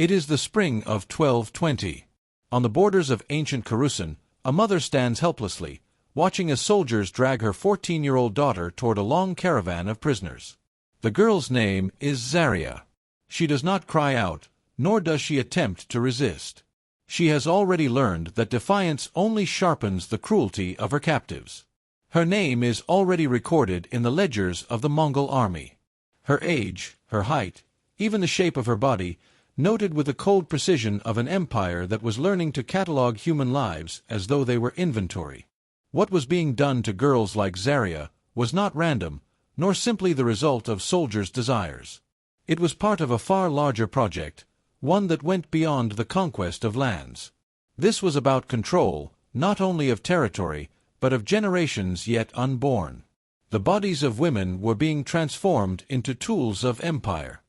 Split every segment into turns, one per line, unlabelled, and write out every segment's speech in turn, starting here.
It is the spring of 1220. On the borders of ancient Khorasan, a mother stands helplessly, watching as soldiers drag her 14-year-old daughter toward a long caravan of prisoners. The girl's name is Zaria. She does not cry out, nor does she attempt to resist. She has already learned that defiance only sharpens the cruelty of her captives. Her name is already recorded in the ledgers of the Mongol army. Her age, her height, even the shape of her body, noted with the cold precision of an empire that was learning to catalogue human lives as though they were inventory. What was being done to girls like Zaria was not random, nor simply the result of soldiers' desires. It was part of a far larger project, one that went beyond the conquest of lands. This was about control, not only of territory, but of generations yet unborn. The bodies of women were being transformed into tools of empire.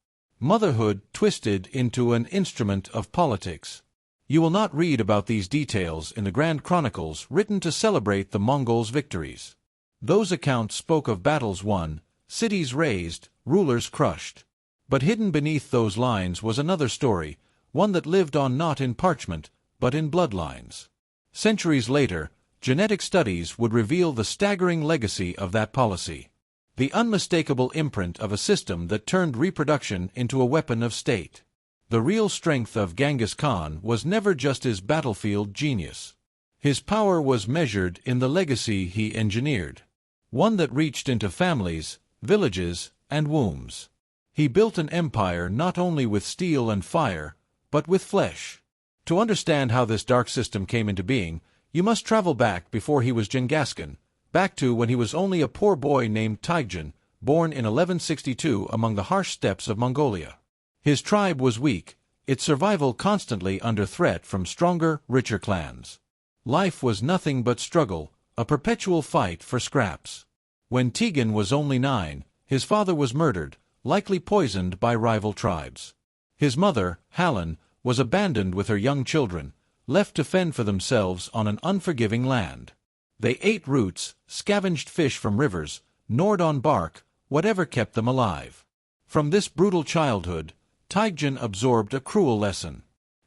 Motherhood twisted into an instrument of politics. You will not read about these details in the grand chronicles written to celebrate the Mongols' victories. Those accounts spoke of battles won, cities razed, rulers crushed. But hidden beneath those lines was another story, one that lived on not in parchment, but in bloodlines. Centuries later, genetic studies would reveal the staggering legacy of that policy. The unmistakable imprint of a system that turned reproduction into a weapon of state. The real strength of Genghis Khan was never just his battlefield genius. His power was measured in the legacy he engineered, one that reached into families, villages, and wombs. He built an empire not only with steel and fire, but with flesh. To understand how this dark system came into being, you must travel back before he was Genghis Khan, back to when he was only a poor boy named Taigdjan, born in 1162 among the harsh steppes of Mongolia. His tribe was weak, its survival constantly under threat from stronger, richer clans. Life was nothing but struggle, a perpetual fight for scraps. When Taigdjan was only 9, his father was murdered, likely poisoned by rival tribes. His mother, Hallan, was abandoned with her young children, left to fend for themselves on an unforgiving land. They ate roots, scavenged fish from rivers, gnawed on bark, whatever kept them alive. From this brutal childhood, Taigdjan absorbed a cruel lesson.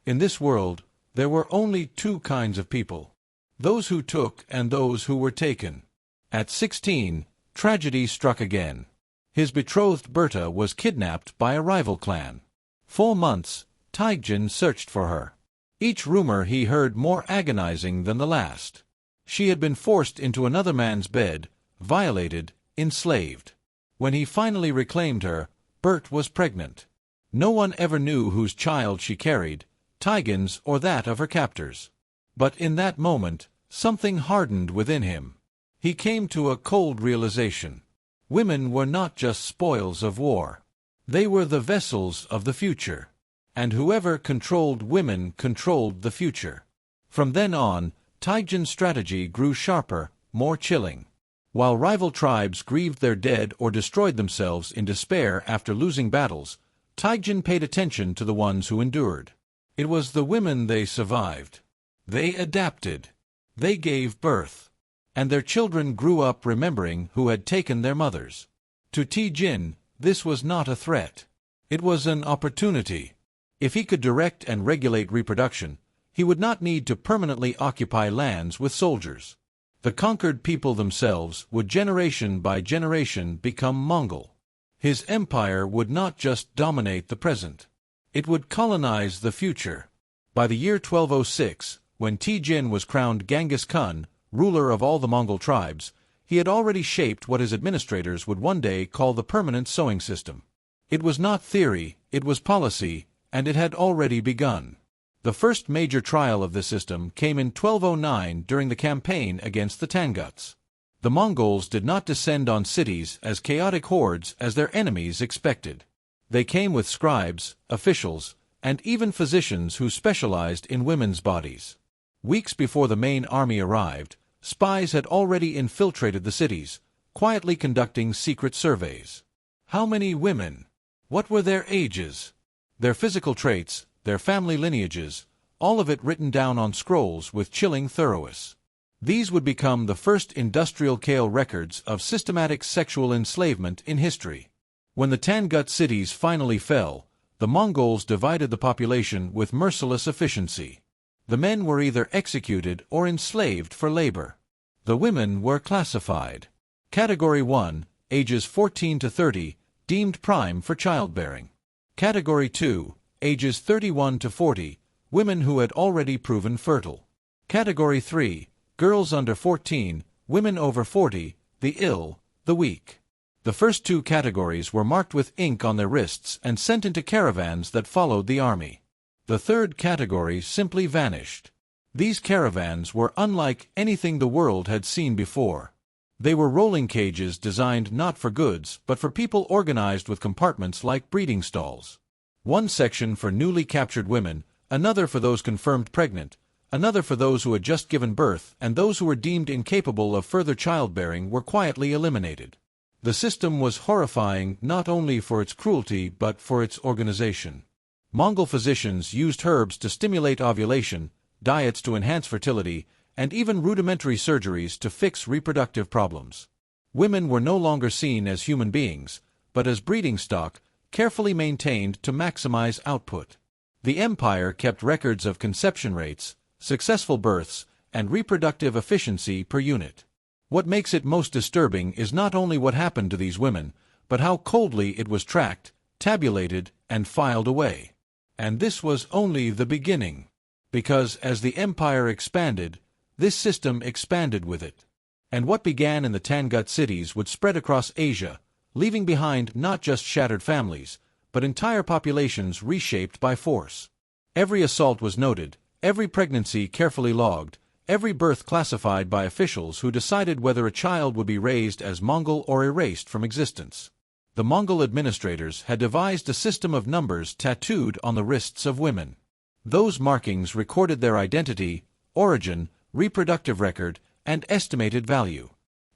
In this world, there were only two kinds of people: those who took and those who were taken. At 16, tragedy struck again. His betrothed Berta was kidnapped by a rival clan. For months, Taigdjan searched for her. Each rumor he heard more agonizing than the last. She had been forced into another man's bed, violated, enslaved. When he finally reclaimed her, Bert was pregnant. No one ever knew whose child she carried, Taigdjan's or that of her captors. But in that moment, something hardened within him. He came to a cold realization. Women were not just spoils of war. They were the vessels of the future. And whoever controlled women controlled the future. From then on, Taigdjan's strategy grew sharper, more chilling. While rival tribes grieved their dead or destroyed themselves in despair after losing battles, Taigdjan paid attention to the ones who endured. It was the women they survived. They adapted. They gave birth. And their children grew up remembering who had taken their mothers. To Taigdjan, this was not a threat. It was an opportunity. If he could direct and regulate reproduction, he would not need to permanently occupy lands with soldiers. The conquered people themselves would generation by generation become Mongol. His empire would not just dominate the present. It would colonize the future. By the year 1206, when Taigdjan was crowned Genghis Khan, ruler of all the Mongol tribes, he had already shaped what his administrators would one day call the permanent sowing system. It was not theory, it was policy, and it had already begun. The first major trial of this system came in 1209 during the campaign against the Tanguts. The Mongols did not descend on cities as chaotic hordes as their enemies expected. They came with scribes, officials, and even physicians who specialized in women's bodies. Weeks before the main army arrived, spies had already infiltrated the cities, quietly conducting secret surveys. How many women? What were their ages? Their physical traits, their family lineages, all of it written down on scrolls with chilling thoroughness. These would become the first industrial-scale records of systematic sexual enslavement in history. When the Tangut cities finally fell, The Mongols divided the population with merciless efficiency. The men were either executed or enslaved for labor. The women were classified. Category 1, ages 14 to 30, deemed prime for childbearing. Category 2, ages 31 to 40, women who had already proven fertile. Category 3, girls under 14, women over 40, the ill, the weak. The first two categories were marked with ink on their wrists and sent into caravans that followed the army. The third category simply vanished. These caravans were unlike anything the world had seen before. They were rolling cages designed not for goods but for people, organized with compartments like breeding stalls. One section for newly captured women, another for those confirmed pregnant, another for those who had just given birth, and those who were deemed incapable of further childbearing were quietly eliminated. The system was horrifying not only for its cruelty but for its organization. Mongol physicians used herbs to stimulate ovulation, diets to enhance fertility, and even rudimentary surgeries to fix reproductive problems. Women were no longer seen as human beings, but as breeding stock, carefully maintained to maximize output. The empire kept records of conception rates, successful births, and reproductive efficiency per unit. What makes it most disturbing is not only what happened to these women, but how coldly it was tracked, tabulated, and filed away. And this was only the beginning. Because as the empire expanded, this system expanded with it. And what began in the Tangut cities would spread across Asia, leaving behind not just shattered families, but entire populations reshaped by force. Every assault was noted, every pregnancy carefully logged, every birth classified by officials who decided whether a child would be raised as Mongol or erased from existence. The Mongol administrators had devised a system of numbers tattooed on the wrists of women. Those markings recorded their identity, origin, reproductive record, and estimated value.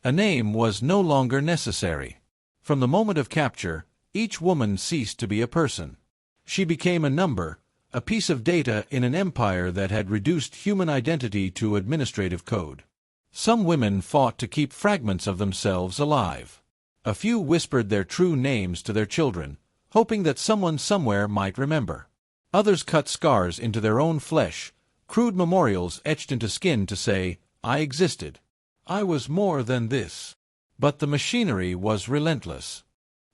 A name was no longer necessary. From the moment of capture, each woman ceased to be a person. She became a number, a piece of data in an empire that had reduced human identity to administrative code. Some women fought to keep fragments of themselves alive. A few whispered their true names to their children, hoping that someone somewhere might remember. Others cut scars into their own flesh, crude memorials etched into skin to say, "I existed. I was more than this." But the machinery was relentless.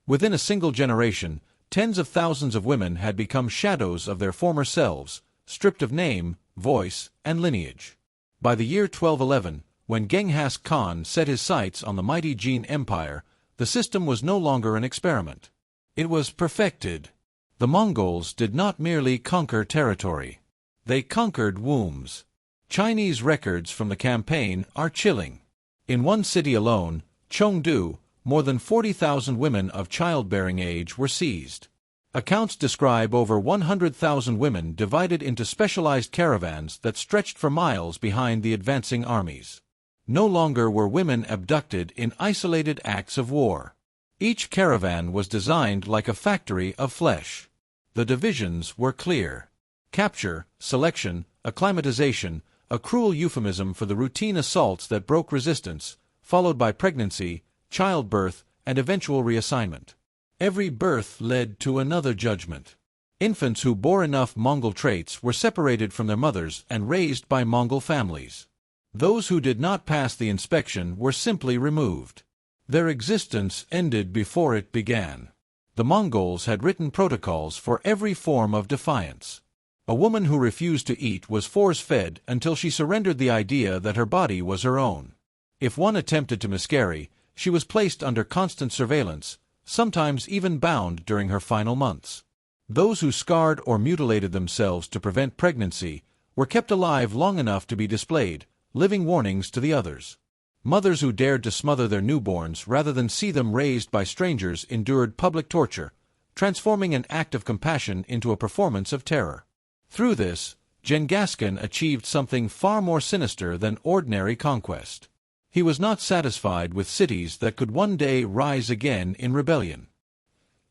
Within a single generation, tens of thousands of women had become shadows of their former selves, stripped of name, voice, and lineage. By the year 1211, when Genghis Khan set his sights on the mighty Jin Empire, the system was no longer an experiment. It was perfected. The Mongols did not merely conquer territory. They conquered wombs. Chinese records from the campaign are chilling. In one city alone, Chengdu, more than 40,000 women of childbearing age were seized. Accounts describe over 100,000 women divided into specialized caravans that stretched for miles behind the advancing armies. No longer were women abducted in isolated acts of war. Each caravan was designed like a factory of flesh. The divisions were clear. Capture, selection, acclimatization, a cruel euphemism for the routine assaults that broke resistance, followed by pregnancy, childbirth, and eventual reassignment. Every birth led to another judgment. Infants who bore enough Mongol traits were separated from their mothers and raised by Mongol families. Those who did not pass the inspection were simply removed. Their existence ended before it began. The Mongols had written protocols for every form of defiance. A woman who refused to eat was force-fed until she surrendered the idea that her body was her own. If one attempted to miscarry, she was placed under constant surveillance, sometimes even bound during her final months. Those who scarred or mutilated themselves to prevent pregnancy were kept alive long enough to be displayed, living warnings to the others. Mothers who dared to smother their newborns rather than see them raised by strangers endured public torture, transforming an act of compassion into a performance of terror. Through this, Genghis Khan achieved something far more sinister than ordinary conquest. He was not satisfied with cities that could one day rise again in rebellion.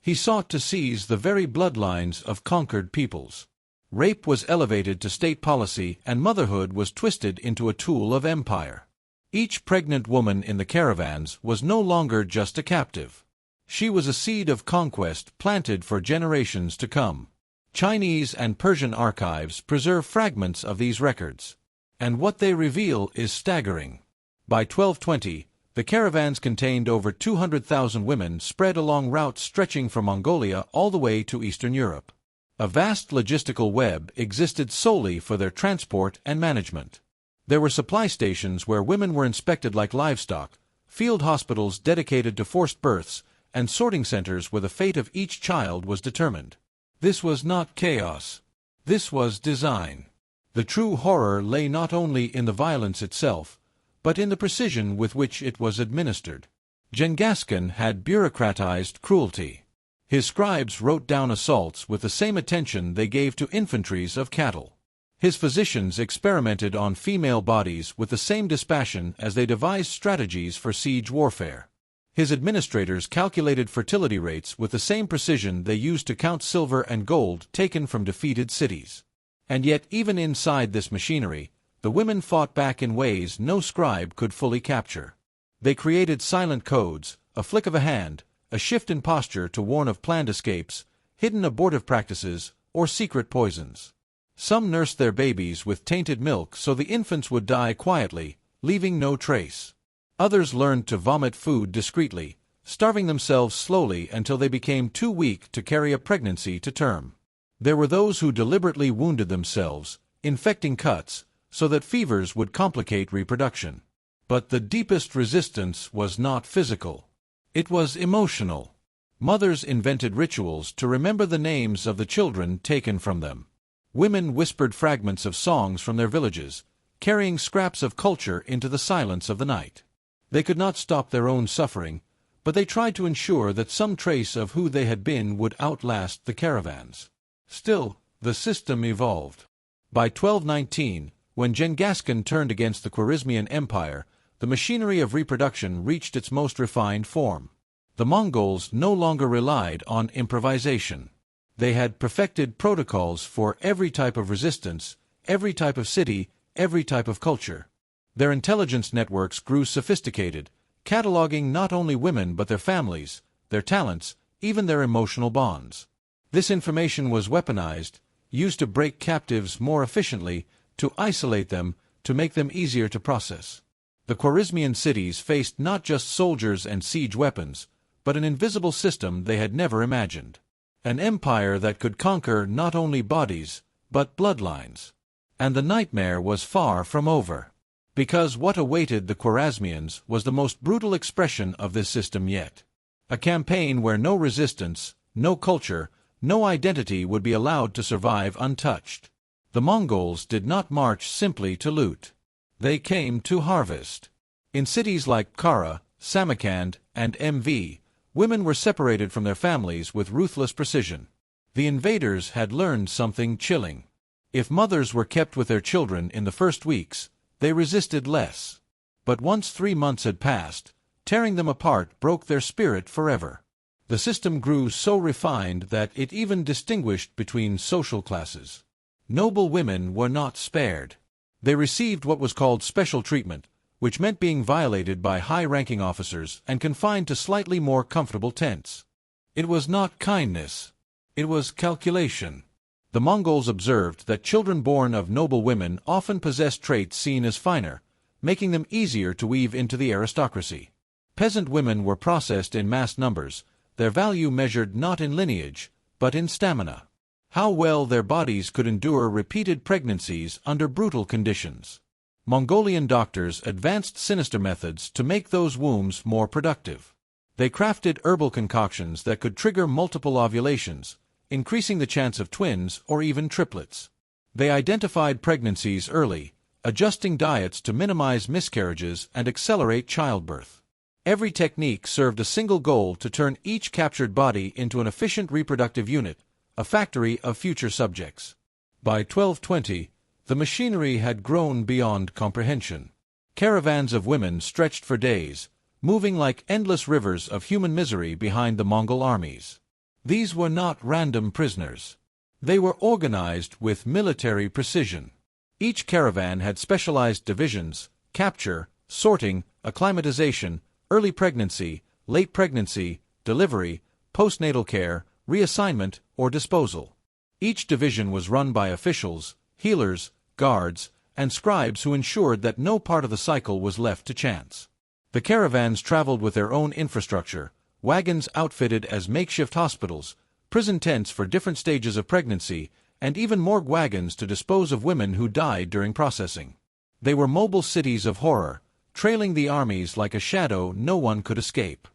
He sought to seize the very bloodlines of conquered peoples. Rape was elevated to state policy and motherhood was twisted into a tool of empire. Each pregnant woman in the caravans was no longer just a captive. She was a seed of conquest planted for generations to come. Chinese and Persian archives preserve fragments of these records, and what they reveal is staggering. By 1220, the caravans contained over 200,000 women spread along routes stretching from Mongolia all the way to Eastern Europe. A vast logistical web existed solely for their transport and management. There were supply stations where women were inspected like livestock, field hospitals dedicated to forced births, and sorting centers where the fate of each child was determined. This was not chaos. This was design. The true horror lay not only in the violence itself, but in the precision with which it was administered. Genghis Khan had bureaucratized cruelty. His scribes wrote down assaults with the same attention they gave to infantries of cattle. His physicians experimented on female bodies with the same dispassion as they devised strategies for siege warfare. His administrators calculated fertility rates with the same precision they used to count silver and gold taken from defeated cities. And yet, even inside this machinery, the women fought back in ways no scribe could fully capture. They created silent codes, a flick of a hand, a shift in posture to warn of planned escapes, hidden abortive practices, or secret poisons. Some nursed their babies with tainted milk so the infants would die quietly, leaving no trace. Others learned to vomit food discreetly, starving themselves slowly until they became too weak to carry a pregnancy to term. There were those who deliberately wounded themselves, infecting cuts, so that fevers would complicate reproduction. But the deepest resistance was not physical. It was emotional. Mothers invented rituals to remember the names of the children taken from them. Women whispered fragments of songs from their villages, carrying scraps of culture into the silence of the night. They could not stop their own suffering, but they tried to ensure that some trace of who they had been would outlast the caravans. Still, the system evolved. By 1219, when Genghis Khan turned against the Khwarezmian Empire, the machinery of reproduction reached its most refined form. The Mongols no longer relied on improvisation. They had perfected protocols for every type of resistance, every type of city, every type of culture. Their intelligence networks grew sophisticated, cataloging not only women but their families, their talents, even their emotional bonds. This information was weaponized, used to break captives more efficiently, to isolate them, to make them easier to process. The Khwarezmian cities faced not just soldiers and siege weapons, but an invisible system they had never imagined. An empire that could conquer not only bodies, but bloodlines. And the nightmare was far from over. Because what awaited the Khwarezmians was the most brutal expression of this system yet. A campaign where no resistance, no culture, no identity would be allowed to survive untouched. The Mongols did not march simply to loot. They came to harvest. In cities like Kara, Samarkand, and MV, women were separated from their families with ruthless precision. The invaders had learned something chilling. If mothers were kept with their children in the first weeks, they resisted less. But once 3 months had passed, tearing them apart broke their spirit forever. The system grew so refined that it even distinguished between social classes. Noble women were not spared. They received what was called special treatment, which meant being violated by high-ranking officers and confined to slightly more comfortable tents. It was not kindness. It was calculation. The Mongols observed that children born of noble women often possessed traits seen as finer, making them easier to weave into the aristocracy. Peasant women were processed in mass numbers, their value measured not in lineage, but in stamina. How well their bodies could endure repeated pregnancies under brutal conditions. Mongolian doctors advanced sinister methods to make those wombs more productive. They crafted herbal concoctions that could trigger multiple ovulations, increasing the chance of twins or even triplets. They identified pregnancies early, adjusting diets to minimize miscarriages and accelerate childbirth. Every technique served a single goal: to turn each captured body into an efficient reproductive unit, a factory of future subjects. By 1220, the machinery had grown beyond comprehension. Caravans of women stretched for days, moving like endless rivers of human misery behind the Mongol armies. These were not random prisoners. They were organized with military precision. Each caravan had specialized divisions: capture, sorting, acclimatization, early pregnancy, late pregnancy, delivery, postnatal care, reassignment, or disposal. Each division was run by officials, healers, guards, and scribes who ensured that no part of the cycle was left to chance. The caravans traveled with their own infrastructure, wagons outfitted as makeshift hospitals, prison tents for different stages of pregnancy, and even morgue wagons to dispose of women who died during processing. They were mobile cities of horror, trailing the armies like a shadow no one could escape.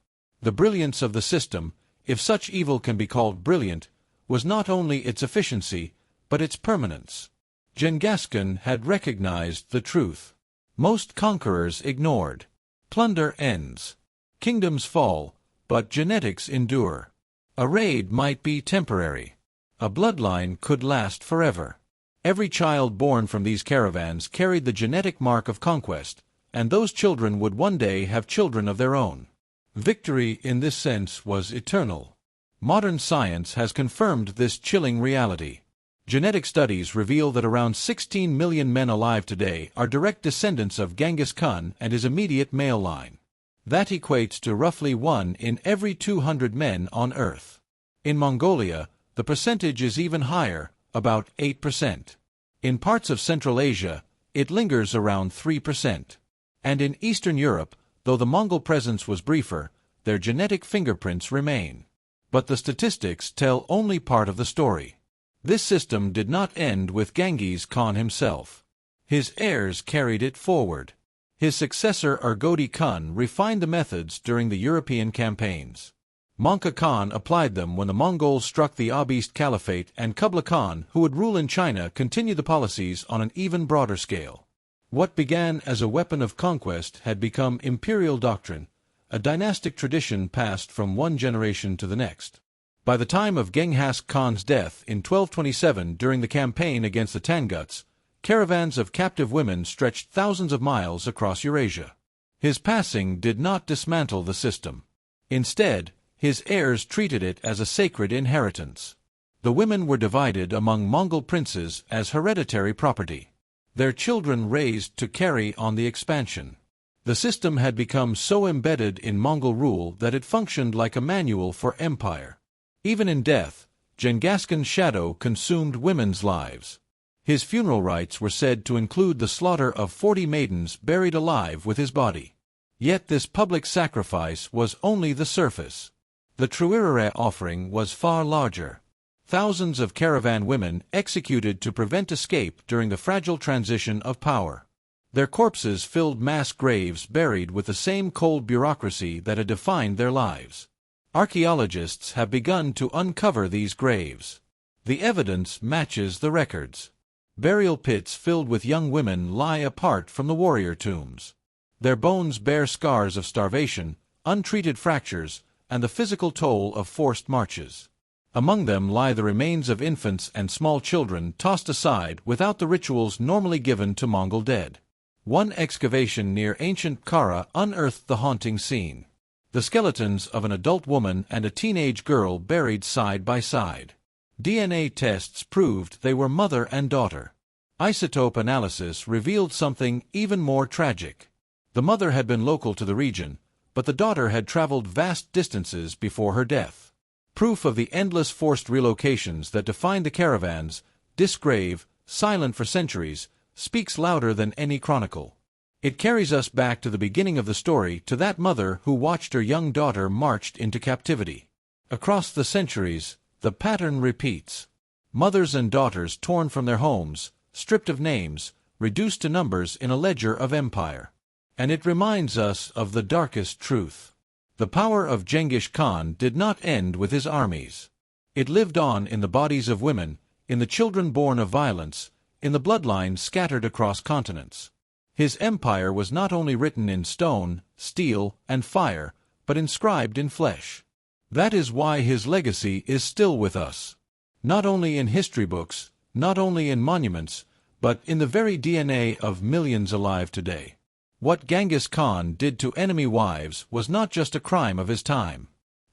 The brilliance of the system, if such evil can be called brilliant, was not only its efficiency, but its permanence. Genghis Khan had recognized the truth. Most conquerors ignored. Plunder ends. Kingdoms fall, but genetics endure. A raid might be temporary. A bloodline could last forever. Every child born from these caravans carried the genetic mark of conquest, and those children would one day have children of their own. Victory in this sense was eternal. Modern science has confirmed this chilling reality. Genetic studies reveal that around 16 million men alive today are direct descendants of Genghis Khan and his immediate male line. That equates to roughly 1 in every 200 men on Earth. In Mongolia, the percentage is even higher, about 8%. In parts of Central Asia, it lingers around 3%. And in Eastern Europe, though the Mongol presence was briefer, their genetic fingerprints remain. But the statistics tell only part of the story. This system did not end with Genghis Khan himself. His heirs carried it forward. His successor Urgodi Khan refined the methods during the European campaigns. Mongol Khan applied them when the Mongols struck the Abist Caliphate, and Kublai Khan, who would rule in China, continued the policies on an even broader scale. What began as a weapon of conquest had become imperial doctrine, a dynastic tradition passed from one generation to the next. By the time of Genghis Khan's death in 1227 during the campaign against the Tanguts, caravans of captive women stretched thousands of miles across Eurasia. His passing did not dismantle the system. Instead, his heirs treated it as a sacred inheritance. The women were divided among Mongol princes as hereditary property. Their children raised to carry on the expansion. The system had become so embedded in Mongol rule that it functioned like a manual for empire. Even in death, Genghis Khan's shadow consumed women's lives. His funeral rites were said to include the slaughter of 40 maidens buried alive with his body. Yet this public sacrifice was only the surface. The Truirere offering was far larger. Thousands of caravan women executed to prevent escape during the fragile transition of power. Their corpses filled mass graves buried with the same cold bureaucracy that had defined their lives. Archaeologists have begun to uncover these graves. The evidence matches the records. Burial pits filled with young women lie apart from the warrior tombs. Their bones bear scars of starvation, untreated fractures, and the physical toll of forced marches. Among them lie the remains of infants and small children tossed aside without the rituals normally given to Mongol dead. One excavation near ancient Kara unearthed the haunting scene. The skeletons of an adult woman and a teenage girl buried side by side. DNA tests proved they were mother and daughter. Isotope analysis revealed something even more tragic. The mother had been local to the region, but the daughter had traveled vast distances before her death. Proof of the endless forced relocations that defined the caravans, disgrave, silent for centuries, speaks louder than any chronicle. It carries us back to the beginning of the story, to that mother who watched her young daughter marched into captivity. Across the centuries, the pattern repeats. Mothers and daughters torn from their homes, stripped of names, reduced to numbers in a ledger of empire. And it reminds us of the darkest truth. The power of Genghis Khan did not end with his armies. It lived on in the bodies of women, in the children born of violence, in the bloodlines scattered across continents. His empire was not only written in stone, steel, and fire, but inscribed in flesh. That is why his legacy is still with us. Not only in history books, not only in monuments, but in the very DNA of millions alive today. What Genghis Khan did to enemy wives was not just a crime of his time.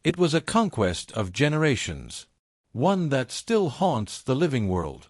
It was a conquest of generations. One that still haunts the living world.